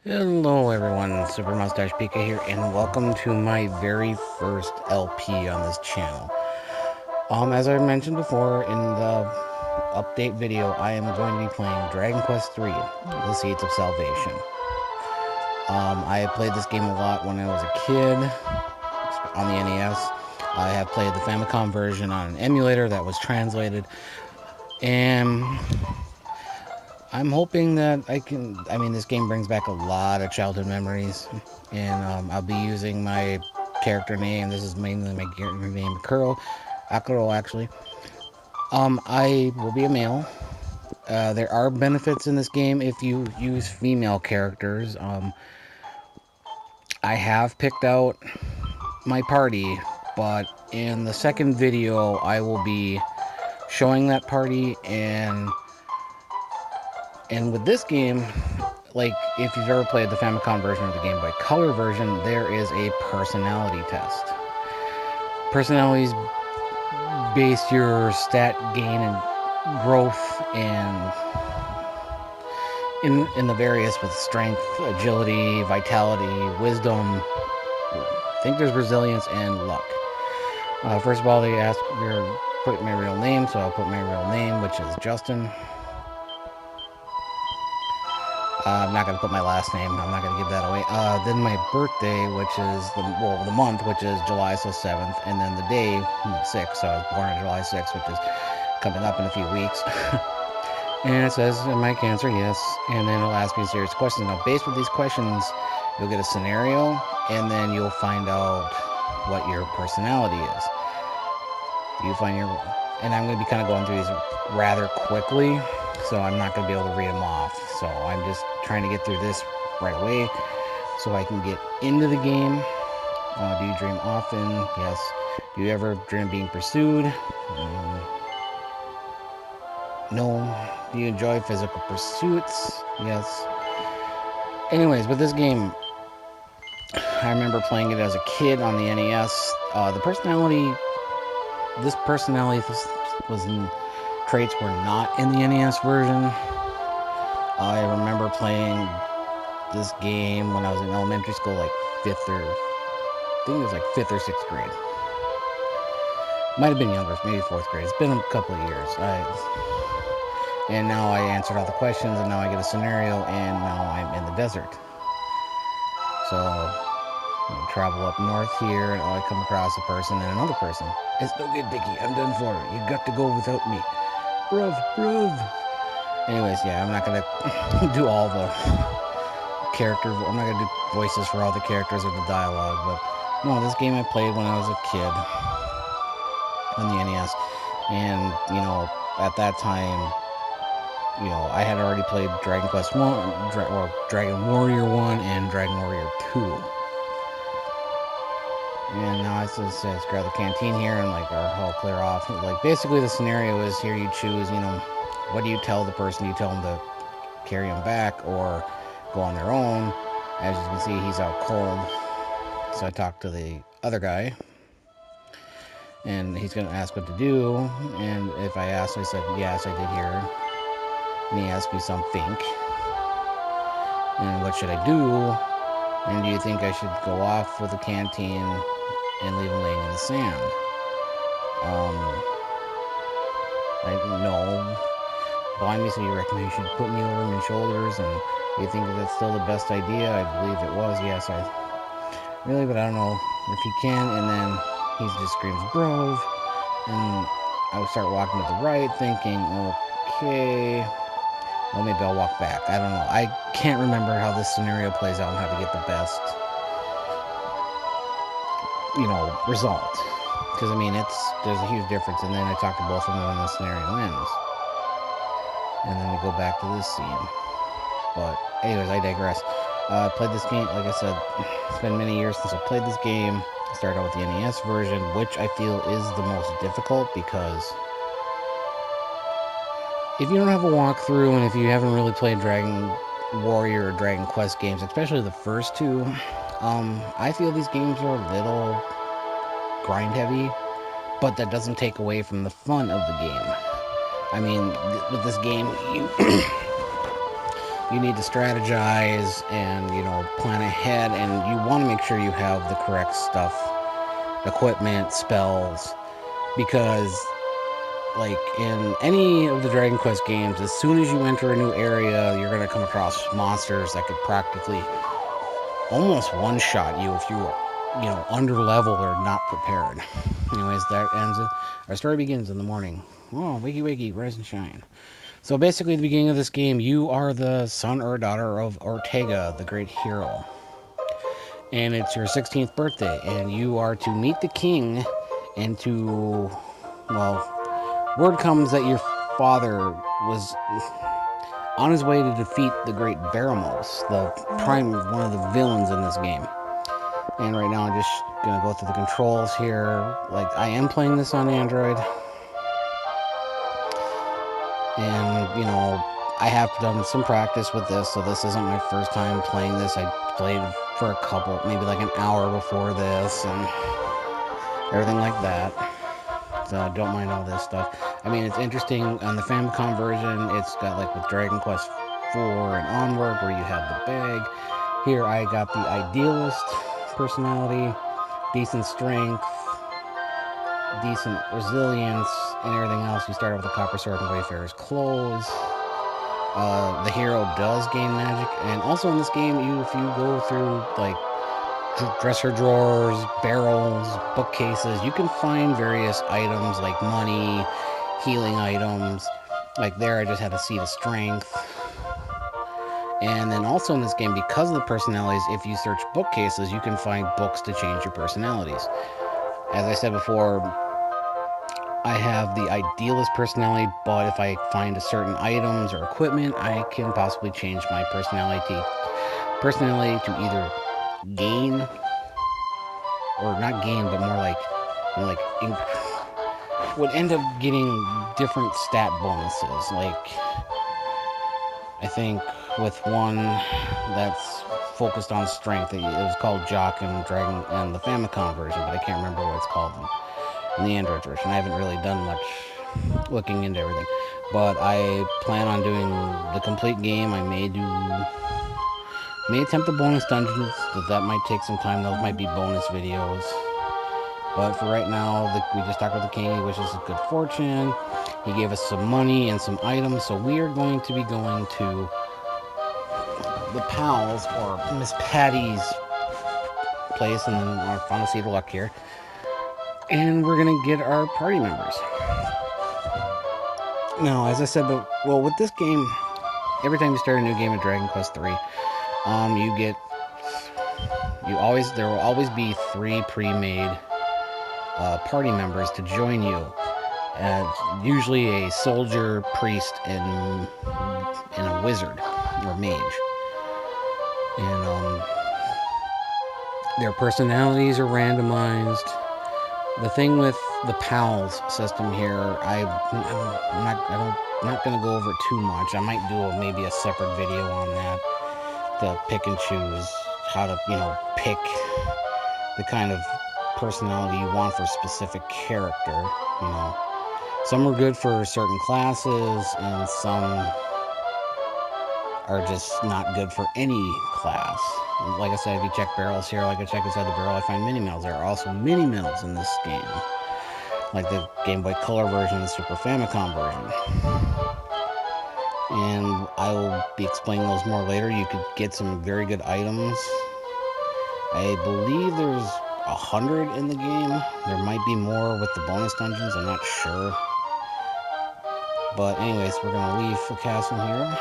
Hello everyone, Super Mustache Pika here, and welcome to my very first LP on this channel. As I mentioned before in the update video, I am going to be playing Dragon Quest III, The Seeds of Salvation. I played this game a lot when I was a kid on the NES. I have played the Famicom version on an emulator that was translated, and I'm hoping that this game brings back a lot of childhood memories, and I'll be using my character name. This is mainly my character name, Akuro, actually. I will be a male. There are benefits in this game if you use female characters. I have picked out my party, but in the second video, I will be showing that party, and with this game, like if you've ever played the Famicom version or the Game Boy Color version, there is a personality test. Personalities base your stat gain and growth and in the various with strength, agility, vitality, wisdom. I think there's resilience and luck. First of all, they ask your put my real name, so I'll put my real name, which is Justin. I'm not going to put my last name. I'm not going to give that away. Then my birthday, which is the month, which is July 7th, and then the day, 6th. So I was born on July 6th, which is coming up in a few weeks. And it says, am I Cancer? Yes. And then it'll ask me serious questions. Now, based with these questions, you'll get a scenario, and then you'll find out what your personality is. And I'm going to be kind of going through these rather quickly, so I'm not going to be able to read them off. So I'm just trying to get through this right away so I can get into the game. Do you dream often? Yes. Do you ever dream of being pursued? No. Do you enjoy physical pursuits? Yes. Anyways, with this game, I remember playing it as a kid on the NES. This personality traits were not in the NES version. I remember playing this game when I was in elementary school, like I think it was like 5th or 6th grade. Might have been younger, maybe 4th grade. It's been a couple of years. And now I answered all the questions, and now I get a scenario, and now I'm in the desert. So I travel up north here, and I come across a person and another person. It's no good, Dickie. I'm done for. You got to go without me. Bruv. Anyways, yeah, I'm not gonna do all the characters. I'm not gonna do voices for all the characters or the dialogue, but no, this game I played when I was a kid on the NES, and at that time, I had already played Dragon Quest 1, or Dragon Warrior 1, and Dragon Warrior 2. And now it says grab the canteen here, and like I'll clear off. Like basically the scenario is here you choose, what do you tell the person? You tell them to carry them back or go on their own. As you can see, he's out cold. So I talked to the other guy, and he's going to ask what to do. And if I asked, I said, yes, I did hear. And he asked me something. And what should I do? And do you think I should go off with the canteen and leave him laying in the sand? I know. Behind me, so you reckon you should put me over my shoulders, and you think that's still the best idea? I believe it was. Yes, really, but I don't know if he can. And then he just screams, "Bro!" And I would start walking to the right, thinking, okay, well, maybe I'll walk back. I don't know. I can't remember how this scenario plays out and how to get the best, result. Because, there's a huge difference. And then I talk to both of them and the scenario ends. And then we go back to this scene. But, anyways, I digress. I played this game, like I said, it's been many years since I played this game. I started out with the NES version, which I feel is the most difficult because if you don't have a walkthrough and if you haven't really played Dragon Warrior or Dragon Quest games, especially the first two, I feel these games are a little grind heavy, but that doesn't take away from the fun of the game. With this game, you you need to strategize and, plan ahead, and you want to make sure you have the correct stuff, equipment, spells, because like in any of the Dragon Quest games, as soon as you enter a new area, you're going to come across monsters that could practically almost one-shot you if you were, under level or not prepared. Anyways, that ends it. Our story begins in the morning. Oh, wakey wakey, rise and shine. So basically, at the beginning of this game, you are the son or daughter of Ortega, the great hero. And it's your 16th birthday, and you are to meet the king and to, well, word comes that your father was on his way to defeat the great Baramos, one of the villains in this game. And right now I'm just gonna go through the controls here. Like, I am playing this on Android. And, I have done some practice with this, so this isn't my first time playing this. I played for a couple, maybe like an hour before this, and everything like that. So I don't mind all this stuff. I mean, it's interesting. On the Famicom version, it's got like with Dragon Quest 4 and onward, where you have the bag. Here I got the idealist personality, decent strength, decent resilience, and everything else. You start with the copper sword and wayfarer's clothes. The hero does gain magic, and also in this game, if you go through like dresser drawers, barrels, bookcases, you can find various items like money, healing items. Like there, I just had a seat of strength. And then also in this game, because of the personalities, if you search bookcases, you can find books to change your personalities. As I said before, I have the idealist personality, but if I find certain items or equipment, I can possibly change my personality to either gain, or not gain, but more like, would end up getting different stat bonuses. Like, I think with one that's focused on strength, it was called Jock and Dragon and the Famicom version, but I can't remember what it's called in the Android version. I haven't really done much looking into everything, but I plan on doing the complete game. I may attempt the bonus dungeons, but that might take some time. Those might be bonus videos. But for right now, we just talked with the king. He wishes us good fortune. He gave us some money and some items, so we are going to be going to the pals, or Miss Patty's place, and then our final seed of luck here. And we're gonna get our party members. Now, as I said, with this game, every time you start a new game of Dragon Quest 3, there will always be 3 pre-made party members to join you. Usually a soldier, priest, and a wizard or mage. And their personalities are randomized. The thing with the PALS system here, I'm not going to go over it too much. I might do maybe a separate video on that, to pick and choose how to, pick the kind of personality you want for a specific character. Some are good for certain classes, and some are just not good for any class. Like I said, if you check barrels here, like I check inside the barrel, I find mini medals. There are also mini medals in this game, like the Game Boy Color version and the Super Famicom version. And I will be explaining those more later. You could get some very good items. I believe there's 100 in the game. There might be more with the bonus dungeons, I'm not sure. But anyways, we're going to leave the castle here.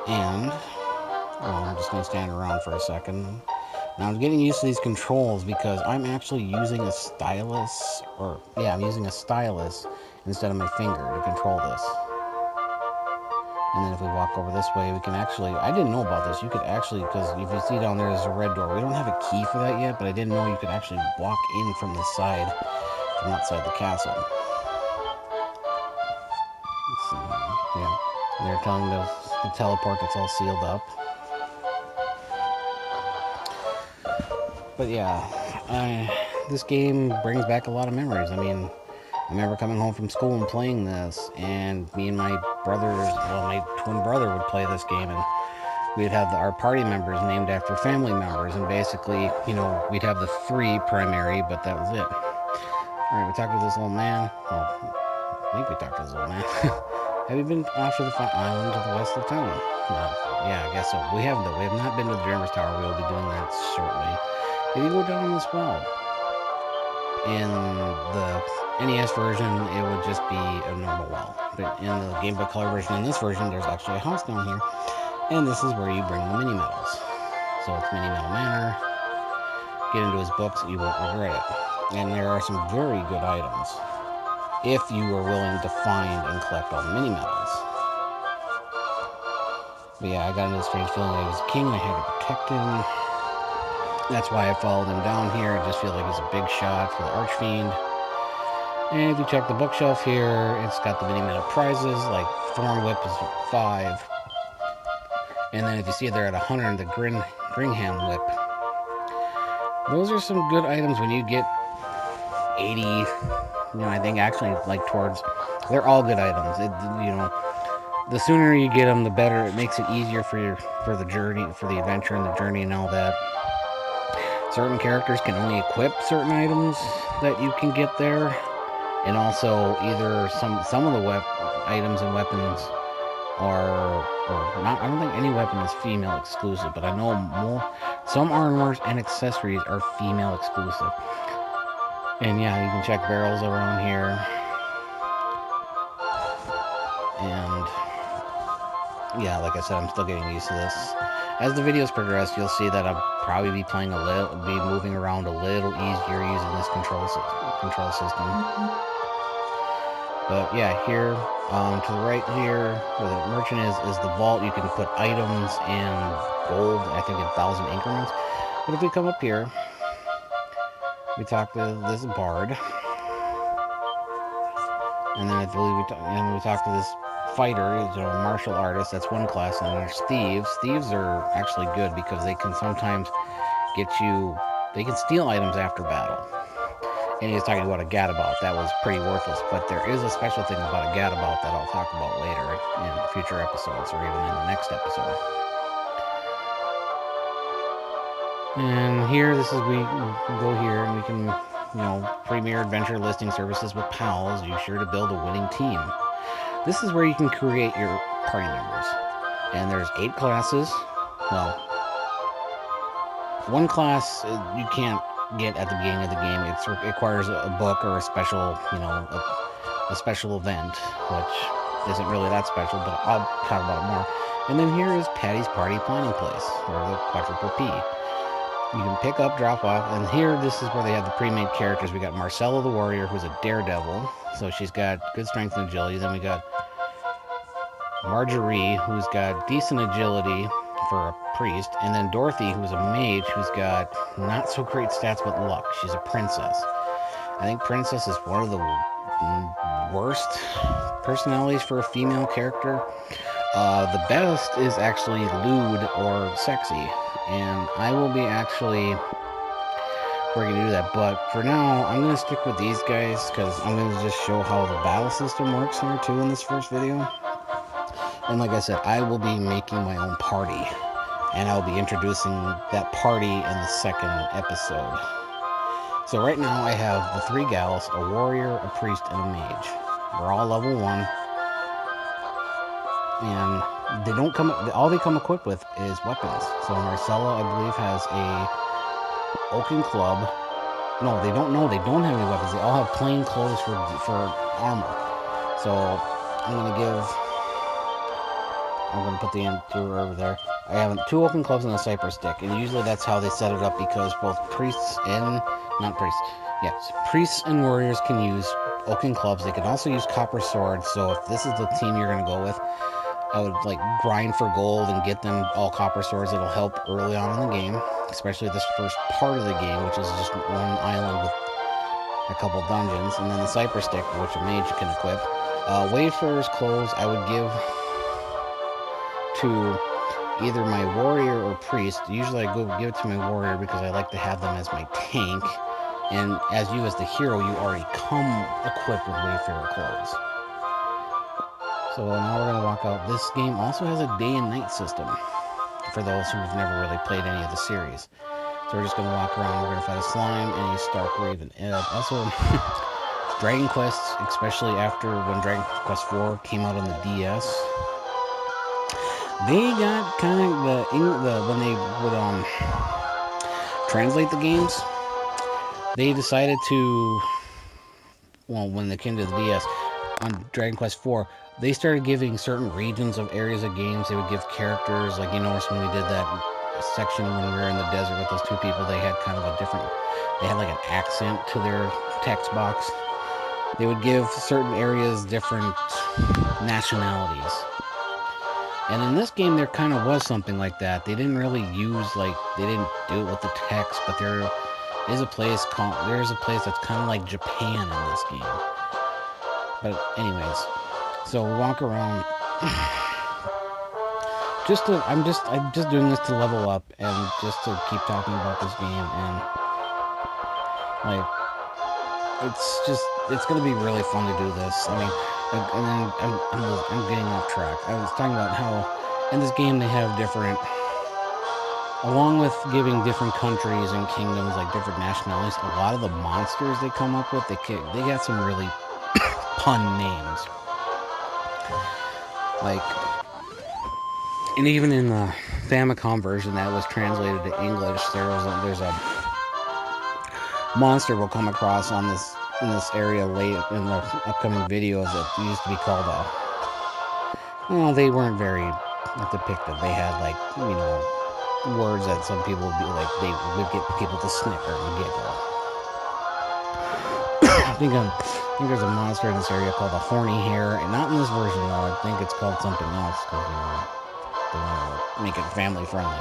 And I'm just going to stand around for a second. Now I'm getting used to these controls because I'm actually using a stylus. I'm using a stylus instead of my finger to control this. And then if we walk over this way, we can actually, I didn't know about this, you could actually, because if you see down there, there's a red door. We don't have a key for that yet, but I didn't know you could actually walk in from the side, from outside the castle. Let's see, yeah, they're telling the teleport that's all sealed up. But yeah, this game brings back a lot of memories. I mean, remember coming home from school and playing this, and me and my brothers, well, my twin brother would play this game, and we'd have our party members named after family members, and basically, you know, we'd have the 3 primary, but that was it. Alright, we talked to this old man. Well, I think we talked to this old man. Have you been off to the island to the west of town? Yeah, I guess so. We have not been to the Dreamer's Tower. We will be doing that shortly. If you go down this well, in the NES version, it would just be a normal well. But in the Game Boy Color version, in this version, there's actually a house down here. And this is where you bring the mini medals. So it's Mini Medal Manor. Get into his books, you won't regret it. And there are some very good items if you are willing to find and collect all the mini medals. But yeah, I got into a strange feeling that he was a king and I had to protect him. That's why I followed him down here. I just feel like he's a big shot for the Archfiend. And if you check the bookshelf here, it's got the mini medal prizes, like Thorn Whip is 5. And then if you see it there at 100, the Gringham Whip. Those are some good items when you get 80, you know, I think actually like towards, they're all good items. You know, the sooner you get them, the better. It makes it easier for the journey, for the adventure and the journey and all that. Certain characters can only equip certain items that you can get there, and also either some of the items and weapons are, or not. I don't think any weapon is female exclusive, but I know some armors and accessories are female exclusive. And yeah, you can check barrels around here. And yeah, like I said, I'm still getting used to this. As the videos progress, you'll see that I'll probably be moving around a little easier using this control system. But yeah, here to the right here, where the merchant is the vault. You can put items and gold, I think in 1,000 increments. But if we come up here, we talk to this bard, and then I believe we talk to this fighter, you know, martial artist. That's one class. And there's thieves. Thieves are actually good because they can sometimes they can steal items after battle. And he was talking about a gadabout. That was pretty worthless, but there is a special thing about a gadabout that I'll talk about later in future episodes, or even in the next episode. And here, we can go here and we can, you know, Premier Adventure Listing Services with pals. You're sure to build a winning team. This is where you can create your party members. And there's 8 classes. Well, one class you can't get at the beginning of the game. It requires a book or a special, you know, a special event, which isn't really that special, but I'll talk about it more. And then here is Patty's Party Planning Place, or the quadruple P. You can pick up, drop off, and here, this is where they have the pre-made characters. We got Marcella the Warrior, who's a daredevil, so she's got good strength and agility. Then we got Marjorie, who's got decent agility for a priest, and then Dorothy, who's a mage, who's got not so great stats but luck. She's a princess. I think princess is one of the worst personalities for a female character. The best is actually lewd or sexy, and I will be actually going to do that. But for now, I'm going to stick with these guys because I'm going to just show how the battle system works here too in this first video. And like I said, I will be making my own party, and I'll be introducing that party in the second episode. So right now I have the 3 gals, a warrior, a priest, and a mage. We're all level 1. And they don't all they come equipped with is weapons. So Marcella, I believe, has a oaken club. No, they don't have any weapons. They all have plain clothes for armor. So I'm gonna put the end through over there. I have 2 oaken clubs and a cypress stick, and usually that's how they set it up, because both priests and priests and warriors can use oaken clubs. They can also use copper swords. So if this is the team you're gonna go with, I would like grind for gold and get them all copper swords. It'll help early on in the game, especially this first part of the game, which is just one island with a couple dungeons, and then the cypress stick, which a mage can equip. Wayfarer's clothes I would give to either my warrior or priest. Usually I give it to my warrior because I like to have them as my tank. And as you, as the hero, you already come equipped with Wayfarer clothes. So now we're going to walk out. This game also has a day and night system for those who've never really played any of the series. So we're just going to walk around. We're going to fight a slime and a Stark Raven. Also, Dragon Quest, especially after when Dragon Quest 4 came out on the DS, they got kind of when they would translate the games, they decided to, well, when they came to the DS on Dragon Quest 4, they started giving certain regions of areas of games. They would give characters, like, you notice when we did that section when we were in the desert with those two people, they had kind of a different, they had like an accent to their text box. They would give certain areas different nationalities. And in this game, there kind of was something like that. They didn't really use, like, they didn't do it with the text, but there is a place that's kind of like Japan in this game. But anyways, so we walk around. I'm just doing this to level up and just to keep talking about this game, and like, it's gonna be really fun to do this. I mean, and then I'm getting off track. I was talking about how in this game they have different, along with giving different countries and kingdoms like different nationalities, a lot of the monsters they come up with, they got some really pun names. Like, and even in the Famicom version that was translated to English, there's a monster we'll come across in this area late in the upcoming videos that used to be called well, they weren't very depicted. They had, like, you know, words that some people would be like, they would get people to snicker and giggle. I think there's a monster in this area called a horny hare, and not in this version though. I think it's called something else because, you know, they want to make it family friendly.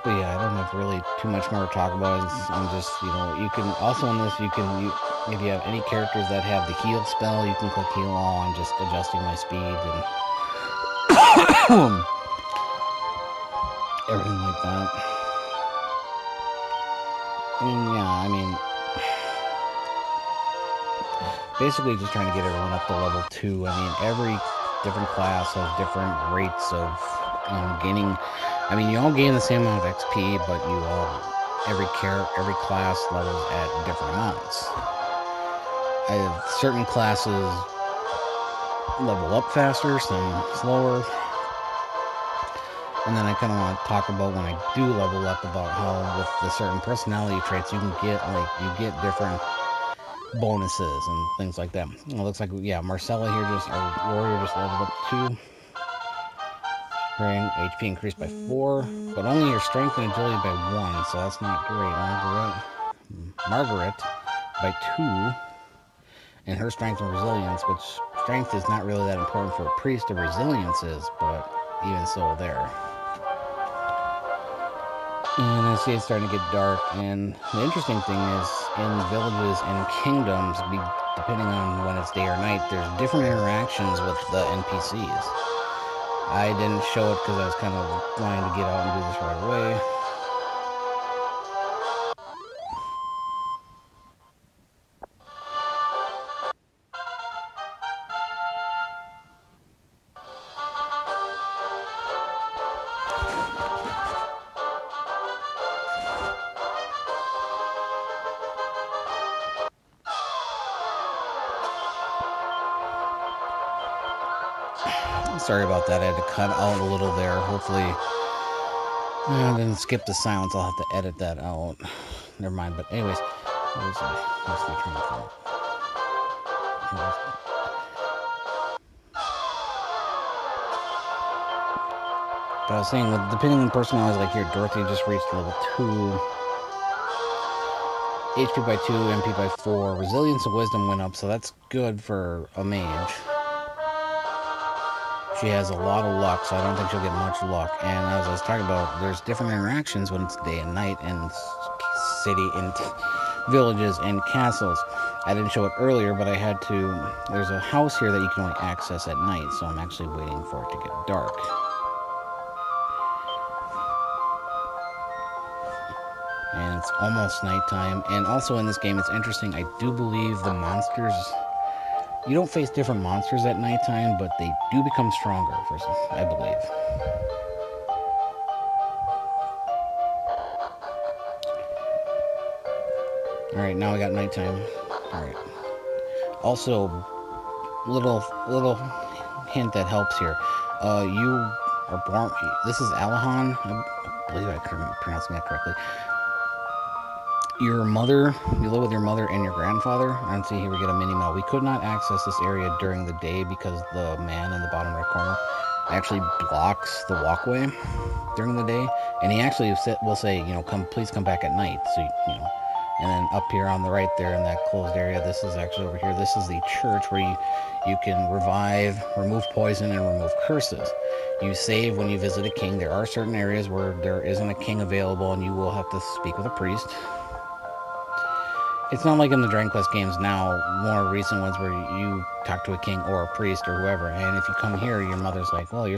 But yeah, I don't have really too much more to talk about. I'm just, you know, you can also in this, if you have any characters that have the heal spell, you can click heal all. I'm just adjusting my speed and everything like that. And yeah, I mean, basically just trying to get everyone up to level 2. I mean, every different class has different rates of gaining. I mean, you all gain the same amount of XP, but every class levels at different amounts. I have certain classes level up faster, some slower. And then I kind of want to talk about when I do level up, about how with the certain personality traits you can get, like, you get different bonuses and things like that. It looks like, yeah, Marcella here, our warrior, just leveled up 2. Her HP increased by 4, but only her strength and agility by 1, so that's not great. Margaret by 2, and her strength and resilience, which strength is not really that important for a priest, of resilience is, but even so there. And I see it's starting to get dark, and the interesting thing is, in villages and kingdoms, depending on when it's day or night, there's different interactions with the NPCs. I didn't show it because I was kind of wanting to get out and do this right away. Sorry about that, I had to cut out a little there. Hopefully, I didn't skip the silence. I'll have to edit that out. Never mind, but anyways, where's the train from? But I was saying, depending on personalities, like here, Dorothy just reached level 2. HP by 2, MP by 4. Resilience and Wisdom went up, so that's good for a mage. She has a lot of luck, so I don't think she'll get much luck. And as I was talking about, there's different interactions when it's day and night in city, in villages, and castles. I didn't show it earlier, but I had to. There's a house here that you can only access at night, so I'm actually waiting for it to get dark. And it's almost nighttime. And also in this game, it's interesting. I do believe the monsters. You don't face different monsters at nighttime, but they do become stronger, I believe. Alright, now we got nighttime. Alright. Also, little hint that helps here. You are born. This is Alahan. I believe I'm pronouncing that correctly. Your mother, you live with your mother and your grandfather. And see, here we get a mini map. We could not access this area during the day because the man in the bottom right corner actually blocks the walkway during the day, and he actually will say, please come back at night. So and then up here on the right there in that closed area, this is actually over here. This is the church where you can revive, remove poison, and remove curses. You save when you visit a king. There are certain areas where there isn't a king available, and you will have to speak with a priest. It's not like in the Dragon Quest games now, more recent ones where you talk to a king or a priest or whoever, and if you come here, your mother's like, well, you're